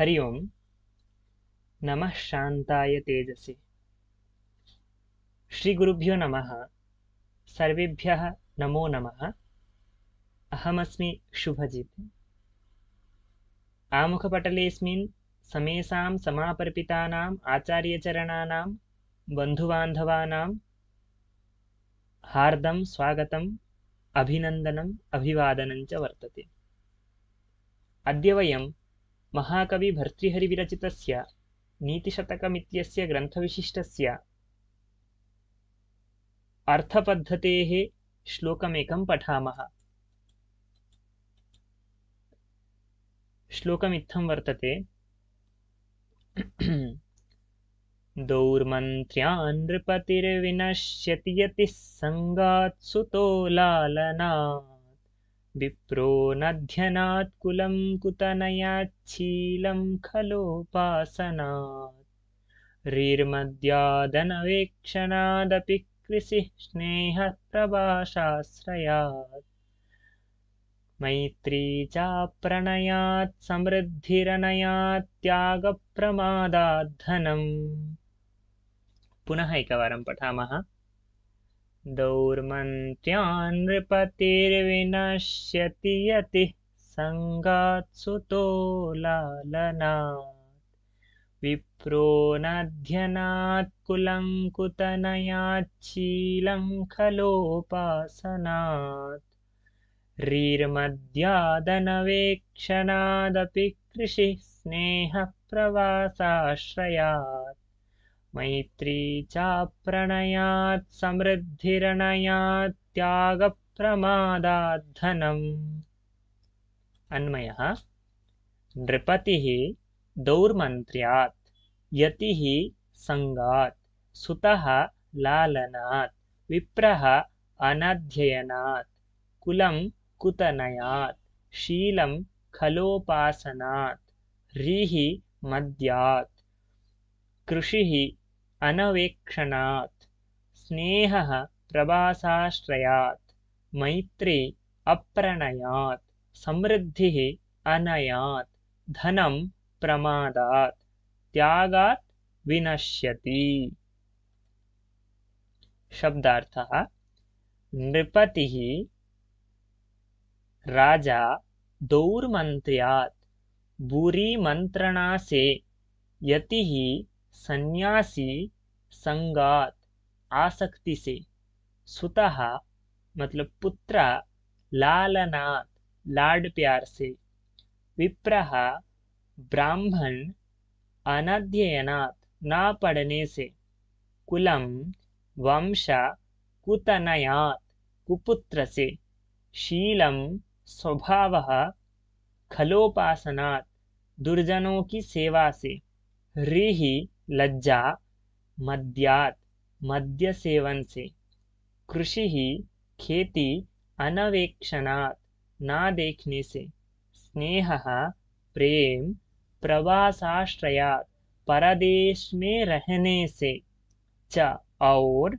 हरि ओं। नमः शान्ताय तेजसे। श्रीगुरुभ्यो नमः। सर्वेभ्यः नमो नमः। अहमस्मि शुभजित्। आमुखपटलेऽस्मिन् समेषां समापर्पितानाम् आचार्यचरणानां बन्धुबान्धवानां हार्दं स्वागतम्, अभिनन्दनम्, अभिवादनं च वर्तते। अद्य वयं महाकविभर्तृहरिविरचितस्य नीतिशतकमित्यस्य ग्रन्थविशिष्टस्य अर्थपद्धतेः श्लोकमेकं पठामः। श्लोकमित्थं वर्तते। दौर्मन्त्र्यान् नृपतिर्विनश्यति यतिः सङ्गात् सुतो लालनात् विप्रो नध्यनात् कुलं कुतनयाच्छीलं खलोपासनात् रीर्मद्यादनवेक्षणादपि कृषिः स्नेहप्रभाषाश्रयात् मैत्री चाप्रणयात् समृद्धिरनयात् त्यागप्रमादात् धनम्। पुनः एकवारं पठामः। दौर्मन्त्र्यान् नृपतिर्विनश्यति यतिः सङ्गात् सुतो लालनात् विप्रो नध्यनात् कुलं कुतनयाच्छीलं खलोपासनात् रीर्मद्यादनवेक्षणादपि कृषिः स्नेहप्रवासाश्रयात् मैत्री चाप्रणयात् समृद्धिरनयात् त्यागप्रमादात् धनम्। अन्वयः। नृपतिः दौर्मन्त्र्यात्, यतिः सङ्गात्, सुतः लालनात्, विप्रः अनध्ययनात्, कुलं कुतनयात्, शीलं खलोपासनात्, रीः मद्यात्, कृषिः अनवेक्षणात्, स्नेहः प्रवासाश्रयात्, मैत्री अप्रणयात्, समृद्धिः अनयात्, धनं प्रमादात्, त्यागात् विनश्यति। शब्दार्थः। नृपतिः राजा दौर्मन्त्र्यात् बुरी मंत्रणा से, यतिः सन्यासी संगात आसक्ति से, सुतः मतलब पुत्र लालनात् लाड प्यार से, विप्रः ब्राह्मण अनध्ययनात् ना पढ़ने से, कुलम वंश कुतनयात् कुपुत्र से, शीलम स्वभावः खलोपासनात् दुर्जनों की सेवा से, रीः लज्जा मद्यात् मद्य सेवन से, कृषिः खेती अनवेक्षणात् ना देखने से, स्नेहः प्रेम प्रवासाश्रयात् परदेश में रहने से, च और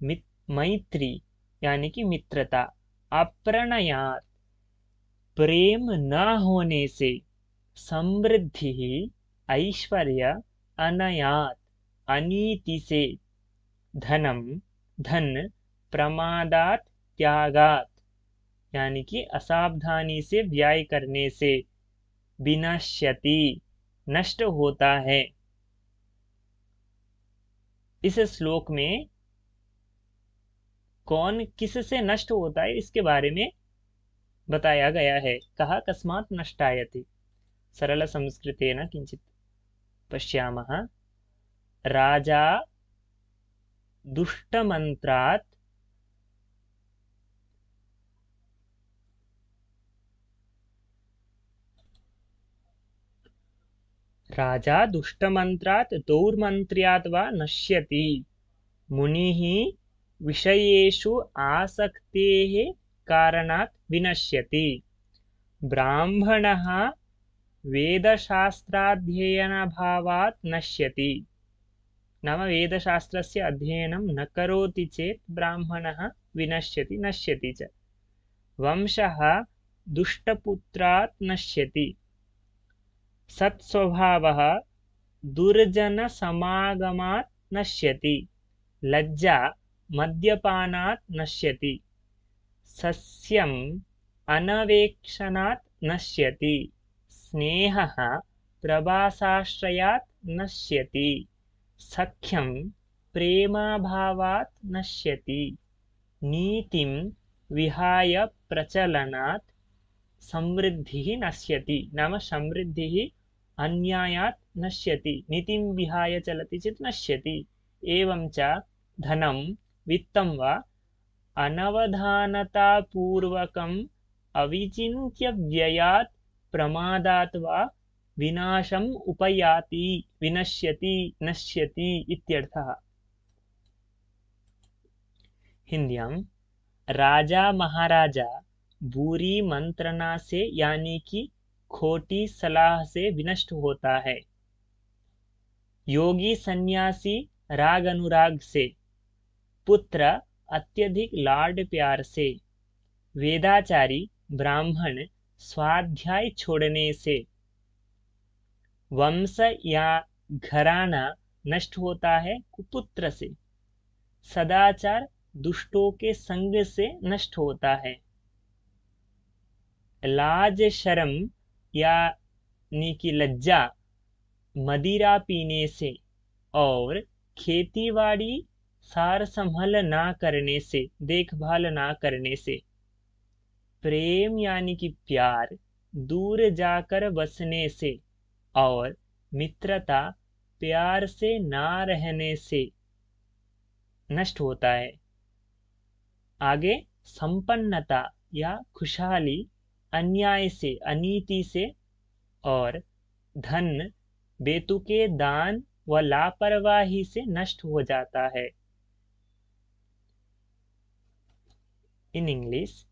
मैत्री यानी कि मित्रता, अप्रणयात् प्रेम न होने से, समृद्धि ऐश्वर्य अनयात् अनीति से, धनम धन प्रमादात त्यागात यानी कि असावधानी से व्यय करने से, विनश्यति नष्ट होता है। इस श्लोक में कौन किससे नष्ट होता है इसके बारे में बताया गया है। कहा कस्मात् नष्टायति। सरल संस्कृतेन किंचित पश्यामः। राजा दुष्टमन्त्रात् दौर्मन्त्र्यात् वा नश्यति। मुनिः विषयेषु आसक्तेः कारणात् विनश्यति। ब्राह्मणः वेदशास्त्राध्ययनभावात् नश्यति। नाम वेदशास्त्रस्य अध्ययनं न करोति चेत् ब्राह्मणः विनश्यति नश्यति च। वंशः दुष्टपुत्रात् नश्यति। सत्स्वभावः दुर्जनसमागमात् नश्यति, लज्जा मद्यपानात् नश्यति, सस्यम् अनवेक्षणात् नश्यति, स्नेहः प्रवासाश्रयात् नश्यति, सख्यं प्रेमाभावात् नश्यति, नीतिं विहाय प्रचलनात् समृद्धिः नश्यति। नाम समृद्धिः अन्यायात् नश्यति, नीतिं विहाय चलति चेत् नश्यति। एवं च धनं वित्तं वा अनवधानतापूर्वकम् अविचिन्त्य व्ययात् प्रमादात् वा विनाशम् उपयाति, विनश्यति, नश्यति इत्यर्थः। हिंदियां राजा महाराजा बुरी मंत्रणा से यानी कि खोटी सलाह से विनष्ट होता है, योगी सन्यासी राग अनुराग से, पुत्र अत्यधिक लाड प्यार से, वेदाचारी ब्राह्मण स्वाध्याय छोड़ने से, वंश या घराना नष्ट होता है कुपुत्र से, सदाचार दुष्टों के संग से नष्ट होता है, लाज शर्म यानी कि लज्जा मदिरा पीने से और खेतीबाड़ी सार संभल ना करने से, देखभाल ना करने से, प्रेम यानी कि प्यार दूर जाकर बसने से और मित्रता प्यार से ना रहने से नष्ट होता है। आगे संपन्नता या खुशहाली अन्याय से, अनीति से और धन बेतुके दान व लापरवाही से नष्ट हो जाता है। In English,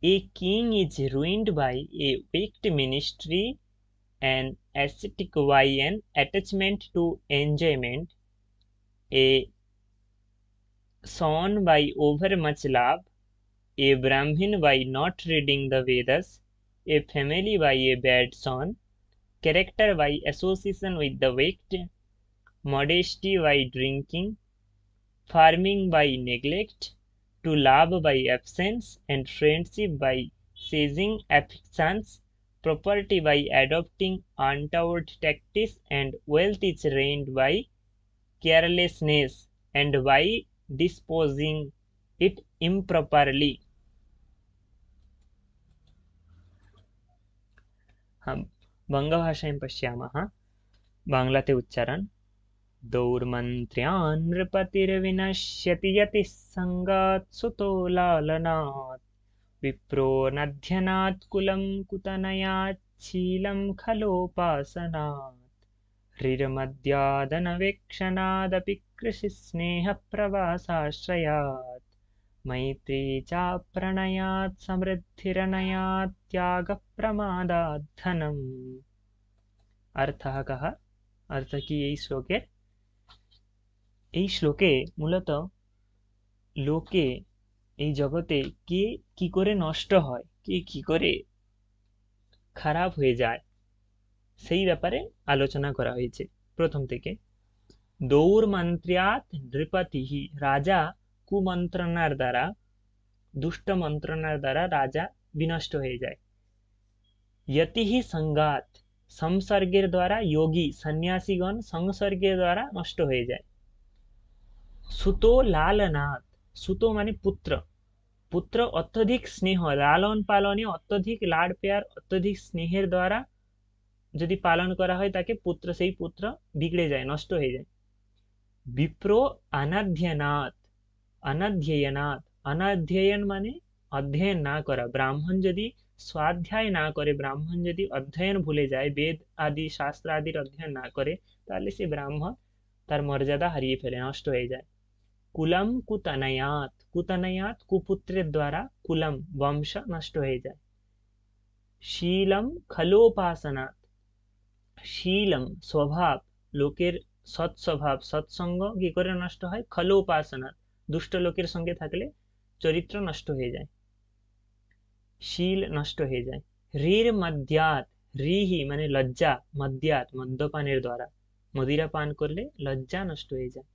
a king is ruined by a wicked ministry, an ascetic by an attachment to enjoyment, a son by overmuch love, a Brahmin by not reading the Vedas, a family by a bad son, character by association with the wicked, modesty by drinking, farming by neglect, to love by absence, and friendship by seizing affections, property by adopting untoward tactics, and wealth is reigned by carelessness and by disposing it improperly. हम बंगभाषायां पश्यामः। बांग्लाते उच्चारण दौर्मन्त्र्यान् नृपतिर्विनश्यति यतिः सङ्गात् सुतो लालनात्, विप्रो नध्यनात् कुलं कुतनयात्, शीलं खलोपासनात्, ह्रीर्मद्यादनवेक्षणादपि कृषिस्नेहप्रवासाश्रयात्, मैत्री चाप्रणयात् समृद्धिरनयात्, त्यागप्रमादात् धनम्। अर्थः कः? अर्थ কি এই শ্লোকে মূলত লোকে এই জগতে কে কি করে নষ্ট হয়, কে কি করে খারাপ হয়ে যায় সেই ব্যাপারে আলোচনা করা হয়েছে। প্রথম থেকে দৌর্মন্ত্র্যাৎ নৃপতিঃ, রাজা কুমন্ত্রণার দ্বারা, দুষ্ট মন্ত্রণার দ্বারা রাজা বিনষ্ট হয়ে যায়। यतिः संगात, संसर्गेर द्वारा योगी सन्यासीगण संसर्गेर द्वारा नष्ट হয়ে যায়। सुतो लालनाथ, सुतो माने पुत्र, पुत्र अत्यधिक स्नेह लालन पालने अत्यधिक लाड प्यार अत्यधिक स्नेहेर द्वारा যদি পালন করা হয় তাকে পুত্র, সেই পুত্র বিগড়ে যায়, নষ্ট হয়ে যায়। বিপ্র অনধ্যয়নাৎ, অনধ্যয়নাৎ, অনধ্যয়ন মানে অধ্যয়ন না করা। ব্রাহ্মণ যদি स्वाध्याय ना करे, ब्राह्मण यदि अध्ययन भूले जाए, वेद आदि शास्त्र आदि अध्ययन ना करे, ताहले से ब्राह्मण तार मर्यादा हारिए फेले, नष्ट हो जाए। कुलम कुतनयात, कुतनयात कुपुत्रेर द्वारा कुलम वंश नष्ट हो जाए। शीलम खलोपासनात, शीलम स्वभाव, लोकेर सৎ स्वभाव सत्संग की करे नष्ट হয়, खलोपासनात दुष्ट लोकेर संगे थाकले चरित्र नष्ट हो जाए, शील नष्ट हो जाए। ह्रीर मध्यात, রিহি মানে লজ্জা, মদ্যাত মদ্যপানের দ্বারা, মদিরা পান করলে লজ্জা নষ্ট হয়ে যায়।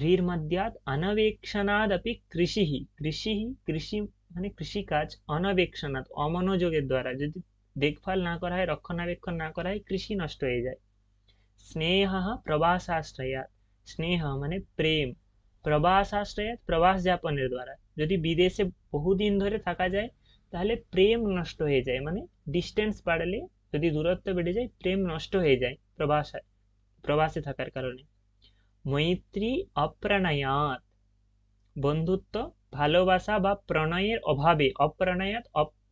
রির মদ্যাত অনবেক্ষণাদপি কৃষিহি, কৃষিহি কৃষি মানে কৃষিকাজ, অনবেক্ষণাৎ অমনোযোগের দ্বারা, যদি দেখভাল না করা হয়, রক্ষণাবেক্ষণ না করা হয়, কৃষি নষ্ট হয়ে যায়। স্নেহ প্রবাসাশ্রয়াৎ, স্নেহ মানে প্রেম, প্রবাসাশ্রয়াৎ প্রবাস যাপনের দ্বারা, যদি বিদেশে বহুদিন ধরে থাকা যায় তাহলে প্রেম নষ্ট হয়ে যায়, মানে ডিস্টেন্স বাড়লে, যদি দূরত্ব বেড়ে যায়, প্রেম নষ্ট হয়ে যায় প্রবাসে থাকার কারণে। মৈত্রী অপ্রণয়াৎ, বন্ধুত্ব ভালোবাসা বা প্রণয়ের অভাবে, অপ্রণয়াৎ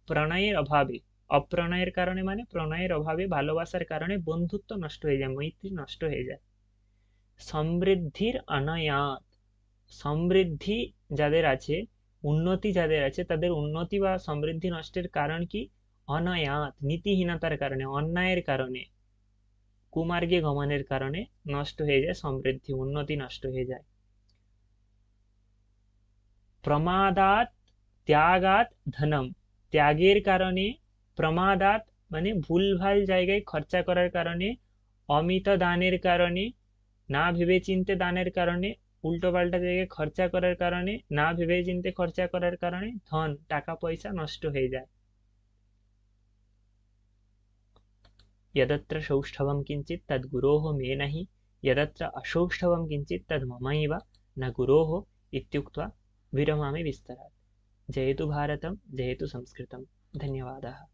প্রণয়ের অভাবে, অপ্রণয়ের কারণে মানে প্রণয়ের অভাবে, ভালোবাসার কারণে বন্ধুত্ব নষ্ট হয়ে যায়, মৈত্রী নষ্ট হয়ে যায়। সমৃদ্ধির অনয়াৎ, সমৃদ্ধি যাদের আছে, উন্নতি যাদের আছে, তাদের উন্নতি বা সমৃদ্ধি নষ্টের কারণ কি? অনয়াৎ নীতিহীনতার কারণে, অন্যায়ের কারণে, কুমার্গে গমনের কারণে নষ্ট হয়ে যায় সমৃদ্ধি, উন্নতি নষ্ট হয়ে যায়। প্রমাদাত ত্যাগাত ধনম, ত্যাগের কারণে, প্রমাদাত মানে ভুলভাল জায়গায় খরচা করার কারণে, অমিত দানের কারণে, না ভেবেচিন্তে দানের কারণে, উল্টোপাল্টা জায়গায় খরচা করার কারণে, না ভেবেচিন্তে খরচা করার কারণে ধন টাকা পয়সা নষ্ট হয়ে যায়। यदत्र सौष्ठवं किञ्चित् तद् गुरोः मे नहि, यदत्र असौष्ठवं किञ्चित् तद् ममैव न गुरोः इत्युक्त्वा विरमामि विस्तरात्। जयतु भारतं, जयतु संस्कृतं। धन्यवादः।